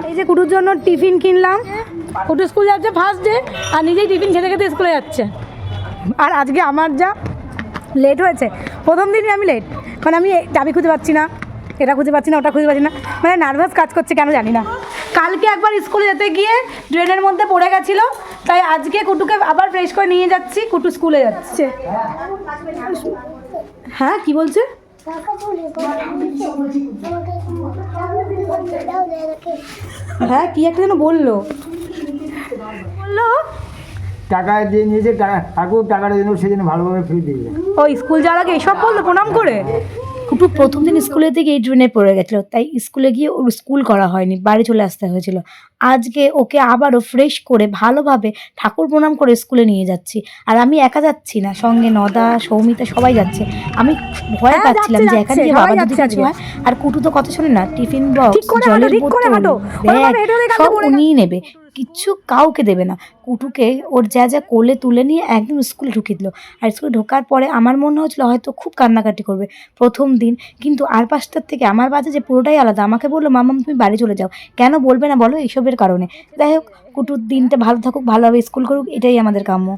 এই যে কুটুর জন্য টিফিন কিনলাম। কুটু স্কুল যাচ্ছে ফার্স্ট ডে আর নিজেই টিফিন খেতে খেতে স্কুলে যাচ্ছে। আর আজকে আমার যা লেট হয়েছে, প্রথম দিনই আমি লেট, মানে আমি চাবি খুঁজে পাচ্ছি না, এটা খুঁজে পাচ্ছি না, ওটা খুঁজে পাচ্ছি না, মানে নার্ভাস কাজ করছে কেন জানি না। কালকে একবার স্কুলে যেতে গিয়ে ড্রেনের মধ্যে পড়ে গেছিলো, তাই আজকে কুটুকে আবার ফ্রেশ করে নিয়ে যাচ্ছি। কুটু স্কুলে যাচ্ছে। হ্যাঁ কি বলছে? হ্যাঁ কি একটা যেন বললো টাকা দিয়ে নিয়েছে, ঠাকুর টাকাটা যেন সে যেন ভালোভাবে ফিরে দিয়ে যায়। ও স্কুল যাওয়ার আগে এসব বললো প্রণাম করে। কুটু প্রথম দিন স্কুলের দিকে এই ড্রেনে পড়ে গেছিলো, তাই স্কুলে গিয়ে ওর স্কুল করা হয়নি, বাড়ি চলে আসতে হয়েছিল। আজকে ওকে আবারও ফ্রেশ করে ভালোভাবে ঠাকুর প্রণাম করে স্কুলে নিয়ে যাচ্ছি। আর আমি একা যাচ্ছি না, সঙ্গে নদা, সৌমিতা সবাই যাচ্ছে। আমি ভয় পাচ্ছিলাম যে একা গিয়ে বাবা যদি কিছু হয়। আর কুটু তো কথা শোনে না, টিফিন বক্স, জলের বোতল, ব্যাগ সব উনিই নেবে, কিচ্ছু কাউকে দেবে না। কুটুকে ওর যা যা কোলে তুলে নিয়ে একদম স্কুলে ঢুকিয়ে দিল। আর স্কুলে ঢোকার পরে আমার মনে হচ্ছিলো হয়তো খুব কান্নাকাটি করবে প্রথম দিন, কিন্তু আর 5টার থেকে আমার বাজে যে পুরোটাই আলাদা। আমাকে বললো মাম্মা তুমি বাড়ি চলে যাও, কেন বলবে না বলো, এইসবের কারণে। যাই হোক, কুটুর দিনটা ভালো থাকুক, ভালোভাবে স্কুল করুক, এটাই আমাদের কাম্য।